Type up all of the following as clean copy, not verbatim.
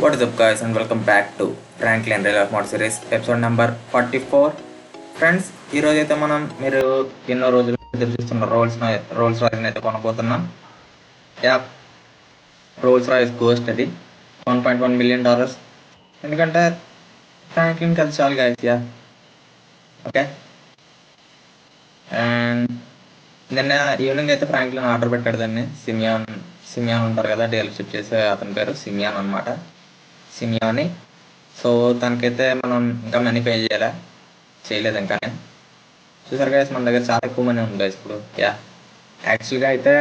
What is up guys and welcome back to Franklin Rail of Mod Series episode number 44. Friends ఈరోజు అయితే మనం మీరు ఎన్నో రోజులు ఎదురు చూస్తున్న రోల్స్ రాయిస్ అయితే కొనబోతున్నాం. యా రోల్స్ రాయిస్ గోస్ట్ అది $1.1 million. ఎందుకంటే ఫ్రాంక్లిన్ కలిసి చాలు గాయస్. Yeah okay. అండ్ నిన్న ఈవినింగ్ అయితే ఫ్రాంక్లిన్ ఆర్డర్ పెట్టాడు దాన్ని. సిమియాన్ ఉంటారు కదా, డీలర్షిప్ చేసే అతని పేరు సిమియాన్ అనమాట, సిమియాని. సో తనకైతే మనం ఇంకా మనీ పే చేయలేదు ఇంకా. చూసారు గైస్, మన దగ్గర చాలా ఎక్కువ మనీ ఉంది గైస్ ఇప్పుడు. యా యాక్చువల్గా అయితే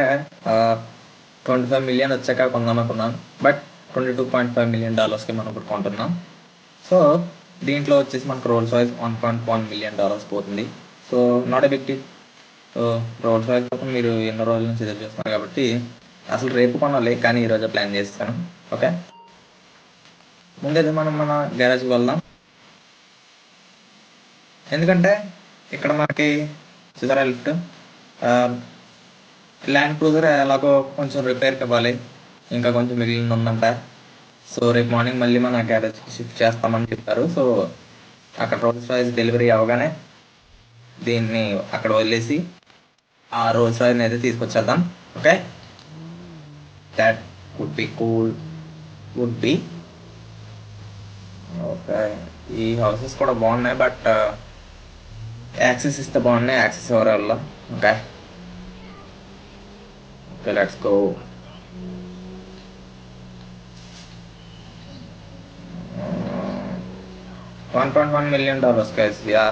25 million వచ్చాక కొందాం అనుకున్నాను, బట్ $22.5 million మనం ఇప్పుడు కొంటున్నాం. సో దీంట్లో వచ్చేసి మనకు రోల్స్ రాయిస్ $1.1 million పోతుంది. So not a big deal. So Rolls Royce కోసం మీరు ఎన్నో రోజుల నుంచి ఎదురు చేస్తున్నారు కాబట్టి అసలు రేపు కొనాలి, కానీ ఈరోజు ప్లాన్ చేస్తాను. ఓకే, ముందైతే మనం మన గ్యారేజ్కి వెళ్దాం. ఎందుకంటే ఇక్కడ మనకి చూసారా లిఫ్ట్, ల్యాండ్ క్రూజర్ ఎలాగో కొంచెం రిపేర్కి ఇవ్వాలి, ఇంకా కొంచెం మిగిలిన ఉందంట. సో రేపు మార్నింగ్ మళ్ళీ మన గ్యారేజ్కి షిఫ్ట్ చేస్తామని చెప్పారు. సో అక్కడ రోల్స్ రాయిస్ డెలివరీ అవ్వగానే దీన్ని అక్కడ వదిలేసి ఆ రోల్స్ రాయిస్ని అయితే తీసుకొచ్చేద్దాం. Okay, that would be cool, would be okay. ఈ హౌసెస్ కూడా బాగున్నాయి, బట్ యాక్సెస్ ఇస్తే బాగున్నాయి. యాక్సెస్ ఎవరి వల్ల. Okay okay, let's go. $1.1 million guys. Yeah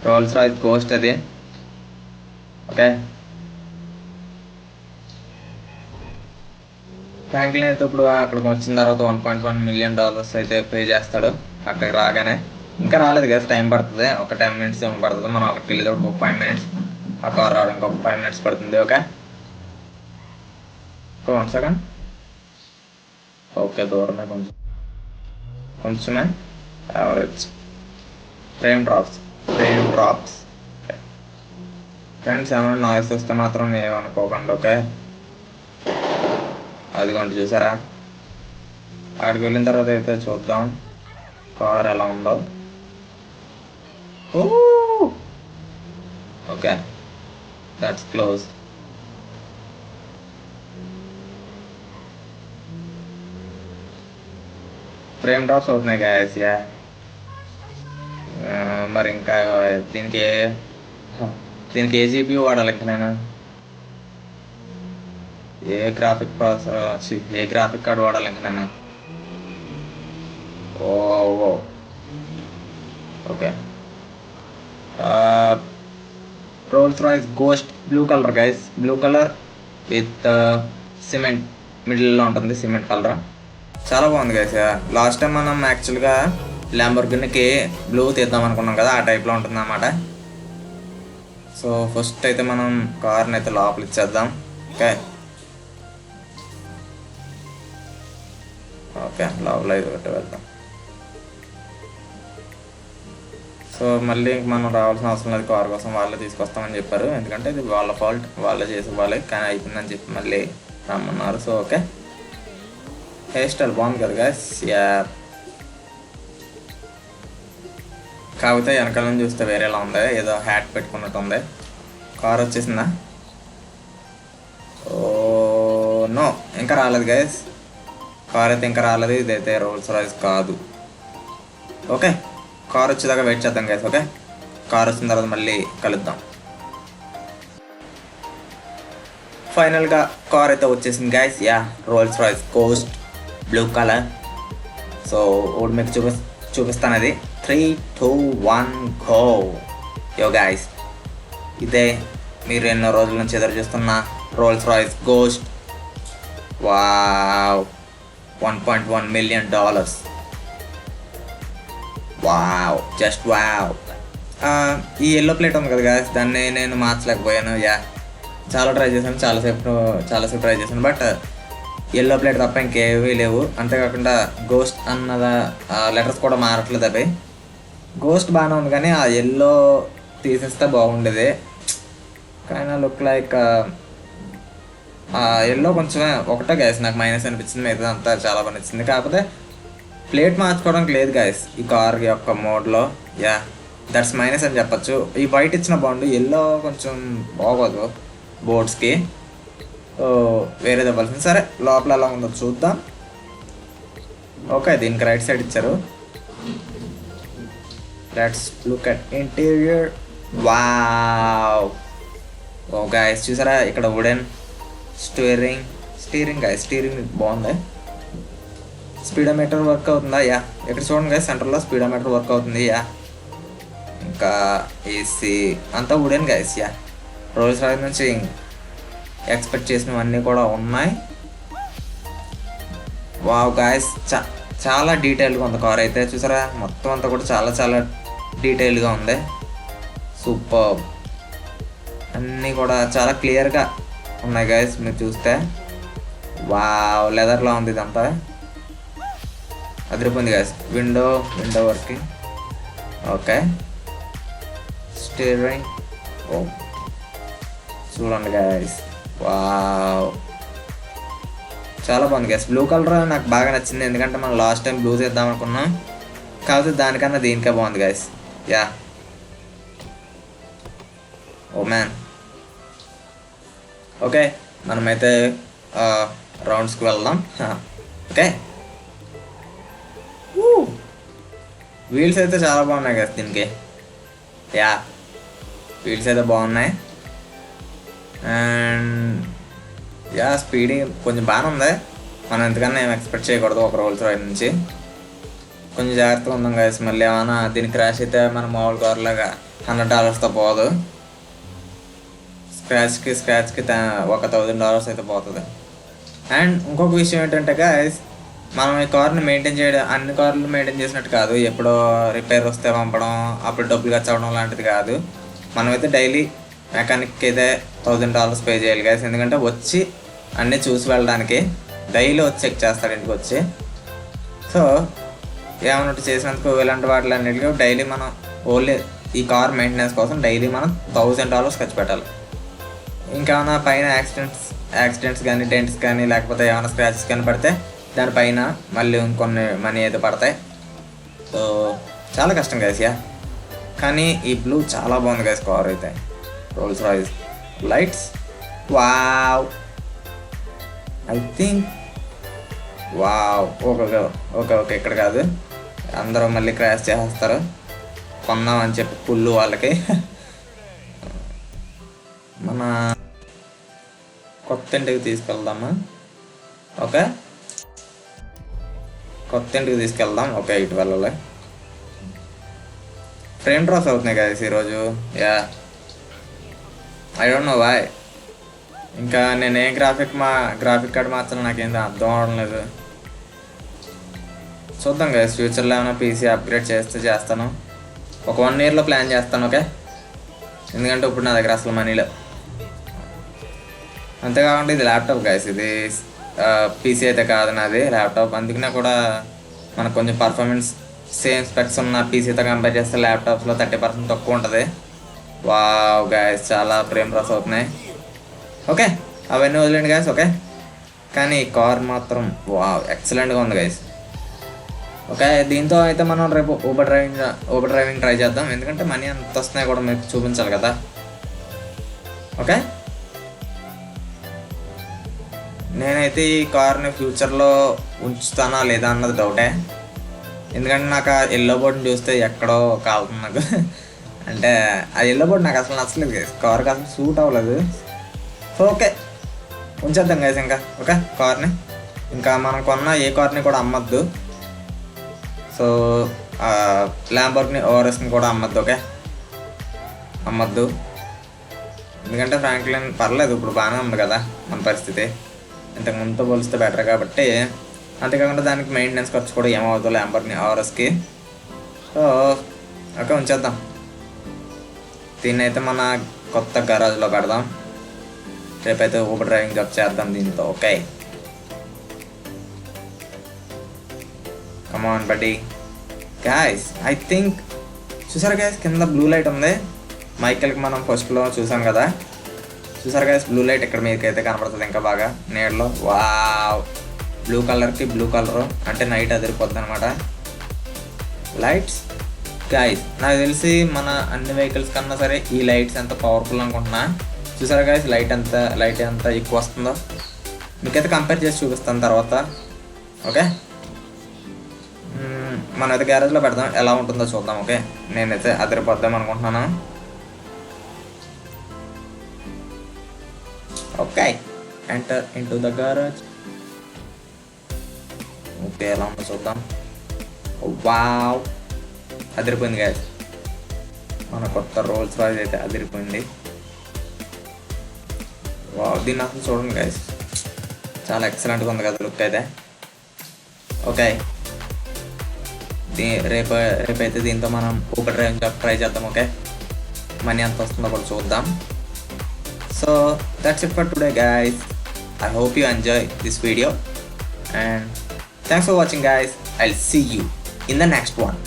Rolls Royce Ghost అది. ఓకే, ఫ్రాంక్లిన్ అయితే ఇప్పుడు అక్కడికి వచ్చిన తర్వాత $1.1 million అయితే పే చేస్తాడు అక్కడికి రాగానే. ఇంకా రాలేదు కదా, టైం పడుతుంది, ఒక 10 minutes ఏమో పడుతుంది. మనం అక్కడికి వెళ్ళేది ఒక 5 minutes, ఆ కార్ రావడం ఇంకొక 5 minutes పడుతుంది. Okay, 1 second. ఓకే, దూరమే కొంచెమే యావరేజ్. ఫ్రేమ్ డ్రాప్స్ ఫ్రెండ్స్, ఏమైనా నాయిస్ వస్తే మాత్రం ఏమనుకోకండి. ఓకే, అదిగోండి చూసారా, అక్కడికి వెళ్ళిన తర్వాత అయితే చూద్దాం కార్ ఎలా ఉందో. Okay, that's close. Frame drops అవుతున్నాయి గాయస్. యా మరి ఇంకా దీనికి ఏ జీపీ వాడాలి ఇంకా నేను, ఏ గ్రాఫిక్ కార్డ్ వాడాలి ఇంకా నేను. Okay, roles Royce Ghost blue colour guys, blue colour with cement మిడిల్లో ఉంటుంది, సిమెంట్ కలర్. చాలా బాగుంది గైస్. లాస్ట్ టైం మనం యాక్చువల్గా ల్యాంబోర్గినీకి బ్లూ తీద్దాం అనుకున్నాం కదా, ఆ టైప్లో ఉంటుంది అన్నమాట. సో ఫస్ట్ అయితే మనం కార్ని అయితే లోపల ఇచ్చేద్దాం. ఓకే ఓకే, లోపల ఇది పెట్టి వెళ్దాం. సో మళ్ళీ మనం రావాల్సిన అవసరం లేదు, కార్ కోసం వాళ్ళే తీసుకొస్తామని చెప్పారు. ఎందుకంటే ఇది వాళ్ళ ఫాల్ట్, వాళ్ళే చేసి ఇవ్వాలి, కానీ అయిపోయిందని చెప్పి మళ్ళీ రమ్మన్నారు. సో ఓకే, హెయిర్ స్టైల్ బాగుంది కదా గైస్. యా కాకపోతే వెనకాల నుంచి చూస్తే వేరేలా ఉంది, ఏదో హ్యాట్ పెట్టుకున్నట్టు ఉంది. కార్ వచ్చేసిందా? ఓ నో, ఇంకా రాలేదు గైస్. కార్ అయితే ఇంకా రాలేదు. ఇదైతే రోల్స్ రాయిస్ కాదు. ఓకే, కార్ వచ్చేదాకా వెయిట్ చేద్దాం గైస్. ఓకే, కార్ వచ్చిన తర్వాత మళ్ళీ కలుద్దాం. ఫైనల్గా కార్ అయితే వచ్చేసింది guys. Yeah Rolls Royce Ghost blue colour. So ఓడి మీకు చూపిస్తాను అది. 3, 2, 1 గో. యో గైస్, ఇదే మీరు ఎన్నో రోజుల నుంచి ఎదురు చూస్తున్న roles Royce ghost. Wow, $1.1 million. Wow, just wow. ఈ ఎల్లో ప్లేట్ ఉంది కదా గాయస్, దాన్ని నేను మార్చలేకపోయాను. యా చాలా ట్రై చేశాను, చాలాసేపు ట్రై చేశాను, బట్ ఎల్లో ప్లేట్ తప్ప ఇంకేవీ లేవు. అంతేకాకుండా గోస్ట్ అన్నద లెటర్స్ కూడా మారట్లేదు. అవి గోస్ట్ బాగానే ఉంది, కానీ ఆ ఎల్లో తీసేస్తే బాగుండేది. కానీ లుక్ లైక్ ఎల్లో కొంచెం ఒకటే గాయస్ నాకు మైనస్ అనిపించింది, మిగతా అంతా చాలా బాగా నచ్చింది. కాకపోతే ప్లేట్ మార్చుకోవడానికి లేదు గాయస్ ఈ కార్ యొక్క మోడ్లో. యా దట్స్ మైనస్ అని చెప్పచ్చు. ఈ వైట్ ఇచ్చిన బాగుండు, ఎల్లో కొంచెం బాగోదు బోర్డ్స్కి. వేరేది ఇవ్వాల్సింది. సరే లోపల ఎలా ఉందో చూద్దాం. ఓకే దీనికి రైట్ సైడ్ ఇచ్చారు. Let's look at interior. Wow oh guys చూసారా ఇక్కడ వుడెన్ స్టీరింగ్ గాయస్, స్టీరింగ్ బాగుంది. స్పీడోమీటర్ వర్క్ అవుతుందా? యా ఇక్కడ చూడండి గాయస్ సెంటర్లో స్పీడోమీటర్ వర్క్ అవుతుంది. యా ఇంకా ఏసీ అంతా wooden guys. Yeah Rolls Royce నుంచి ఎక్స్పెక్ట్ చేసినవన్నీ కూడా ఉన్నాయి. వావ్ గాయస్ చాలా డీటెయిల్గా ఉంది కార్ అయితే. చూసారా మొత్తం అంతా కూడా చాలా చాలా డీటెయిల్గా ఉంది. సూపర్, అన్నీ కూడా చాలా క్లియర్గా ఉన్నాయి గాయస్ మీరు చూస్తే. వావ్ లెదర్లా ఉంది ఇదంతా, అదిరిపోయింది guys. Window working. Okay steering. ఓ చూడండి గాయస్, వావ్ చాలా బాగుంది గాయస్. బ్లూ కలర్ నాకు బాగా నచ్చింది, ఎందుకంటే మనం లాస్ట్ టైం బ్లూ చేద్దాం అనుకున్నాం, కాకపోతే దానికన్నా దీనికే బాగుంది guys. Yeah oh man. Okay మనమైతే రౌండ్స్కి వెళ్దాం. ఓకే వీల్స్ అయితే చాలా బాగున్నాయి కదా దీనికి. యా వీల్స్ అయితే బాగున్నాయి. అండ్ యా స్పీడింగ్ కొంచెం బాగానే ఉంది. మనం ఎంతకన్నా ఏం ఎక్స్పెక్ట్ చేయకూడదు ఒక రోల్స్ రాయల్ నుంచి. కొంచెం జాగ్రత్తగా ఉందాం గాయస్, మళ్ళీ ఏమైనా దీనికి క్రాష్ అయితే మన మామూలు కార్లాగా $100తో పోదు. స్క్రాచ్కి ఒక $1000 అయితే పోతుంది. అండ్ ఇంకొక విషయం ఏంటంటే గాయస్, మనం ఈ కార్ని మెయింటైన్ చేయడం అన్ని కార్లు మెయింటైన్ చేసినట్టు కాదు. ఎప్పుడో రిపేర్ వస్తే పంపడం, అప్పుడు డబ్బులు ఖర్చు అవ్వడం లాంటిది కాదు. మనమైతే డైలీ మెకానిక్కి అయితే $1000 పే చేయాలి గాయస్. ఎందుకంటే వచ్చి అన్నీ చూసి వెళ్ళడానికి డైలీ వచ్చి చెక్ చేస్తాడు ఇంటికి వచ్చి. సో ఏమన్నట్టు చేసినందుకు ఇలాంటి వాటిలన్నిటికీ డైలీ మనం ఓన్లీ ఈ కార్ మెయింటెనెన్స్ కోసం డైలీ మనం $1000 ఖర్చు పెట్టాలి. ఇంకేమైనా పైన యాక్సిడెంట్స్ కానీ డెంట్స్ కానీ లేకపోతే ఏమైనా స్క్రాచెస్ కానీ పడితే దానిపైన మళ్ళీ ఇంకొన్ని మనీ అయితే పడతాయి. సో చాలా కష్టం గాయస్. యా కానీ ఈ బ్లూ చాలా బాగుంది గాయస్ కార్ అయితే. Rolls Royce lights, wow I think wow. Okay ఇక్కడ కాదు, అందరూ మళ్ళీ క్రాష్ చేసేస్తారు కొన్నామని చెప్పి పుల్లు వాళ్ళకి. మన కొత్త ఇంటికి తీసుకెళ్దామా? ఓకే కొత్త ఇంటికి తీసుకెళ్దాం. ఓకే ఇటు వెళ్ళాలి. ఫ్రేమ్ డ్రాప్స్ అవుతున్నాయి కదా ఈరోజు. Yeah I don't know why. ఇంకా నేను ఏ గ్రాఫిక్ కార్డ్ మాత్రం నాకేందో అర్థం అవడం లేదు. చూద్దాం కదా ఫ్యూచర్లో ఏమైనా పీసీ అప్గ్రేడ్ చేస్తాను. ఒక 1 yearలో ప్లాన్ చేస్తాను. ఓకే ఎందుకంటే ఇప్పుడు నా దగ్గర అసలు మనీలో. అంతేకాకుండా ఇది ల్యాప్టాప్ గాయస్, ఇది పీసీ అయితే కాదు నాది ల్యాప్టాప్. అందుకనే కూడా మనకు కొంచెం పర్ఫార్మెన్స్ సేమ్ స్పెక్స్ ఉన్న పీసీతో కంపేర్ చేస్తే ల్యాప్టాప్స్లో 30% తక్కువ ఉంటుంది. వావ్ గాయస్ చాలా ఫ్రేమ్ డ్రాప్స్ అవుతున్నాయి. ఓకే అవన్నీ వదిలేండి గాయస్. ఓకే కానీ ఈ కార్ మాత్రం వావ్ ఎక్సలెంట్గా ఉంది గాయస్. ఓకే దీంతో అయితే మనం రేపు ఊబర్ డ్రైవింగ్ ట్రై చేద్దాం, ఎందుకంటే మనీ ఎంత వస్తున్నాయి కూడా మీకు చూపించాలి కదా. ఓకే నేనైతే ఈ కార్ని ఫ్యూచర్లో ఉంచుతానా లేదా అన్నది డౌటే. ఎందుకంటే నాకు ఆ ఎల్లో బోర్డుని చూస్తే ఎక్కడో కాలుతుంది నాకు. అంటే ఆ ఎల్లో బోర్డు నాకు అసలు నచ్చలేదు గైస్, కార్కి అసలు సూట్ అవ్వలేదు. సో ఓకే ఉంచేద్దాం గైస్ ఇంకా. ఓకే కార్ని ఇంకా మనం కొన్న ఏ కార్ని కూడా అమ్మద్దు. సో ల్యాంబోర్గిని ఓఆర్ఎస్ని కూడా అమ్మద్దు. ఓకే అమ్మద్దు, ఎందుకంటే ఫ్రాంక్లిన్ పర్లేదు ఇప్పుడు బాగానే ఉంది కదా మన పరిస్థితి, ఇంతకు ముందుతో పోలిస్తే బెటర్ కాబట్టి. అంతేకాకుండా దానికి మెయింటెనెన్స్ ఖర్చు కూడా ఏమవుతుందో ల్యాంబోర్గిని ఓఆర్ఎస్కి. సో ఓకే ఉంచేద్దాం. దీన్ని అయితే మన కొత్త గరాజ్లో పెడదాం. రేపైతే ఊబర్ డ్రైవింగ్ జాబ్ చేద్దాం దీంతో. ఓకే కమాన్ బడ్డీ. గాయస్ ఐ థింక్ చూసారా గాయస్ కింద బ్లూ లైట్ ఉంది. మైకెల్కి మనం ఫస్ట్లో చూసాం కదా. చూసారు గైస్, బ్లూ లైట్ ఇక్కడ మీకైతే కనపడుతుంది ఇంకా బాగా నీడలో. వావ్, బ్లూ కలర్కి బ్లూ కలర్ అంటే నైట్ అదిరిపోద్ది అనమాట లైట్స్. గైస్ నాకు తెలిసి మన అన్ని వెహికల్స్ కన్నా సరే ఈ లైట్స్ ఎంత పవర్ఫుల్ అనుకుంటున్నా. చూసారా గైస్, లైట్ ఎంత ఎక్కువ వస్తుందో మీకైతే కంపేర్ చేసి చూపిస్తాను తర్వాత. ఓకే, మనమైతే గ్యారేజ్లో పెడదాం, ఎలా ఉంటుందో చూద్దాం. ఓకే, నేనైతే అదిరిపోద్దాం అనుకుంటున్నాను. Okay, enter into the garage. Okay, ఎలా ఉందో చూద్దాం. వావ్, అదిరిపోయింది గైస్, మన కొత్త రోల్స్ రాయిస్ అయితే అదిరిపోయింది. వావ్, దీన్ని అసలు చూడండి గైస్, చాలా ఎక్సలెంట్గా ఉంది కదా లుక్ అయితే. ఓకే, రేపైతే దీంతో మనం ఊబర్ డ్రైవ్ ట్రై చేద్దాం. ఓకే, మనీ ఎంత వస్తుందో కూడా చూద్దాం. So that's it for today guys. I hope you enjoy this video and thanks for watching guys. I'll see you in the next one.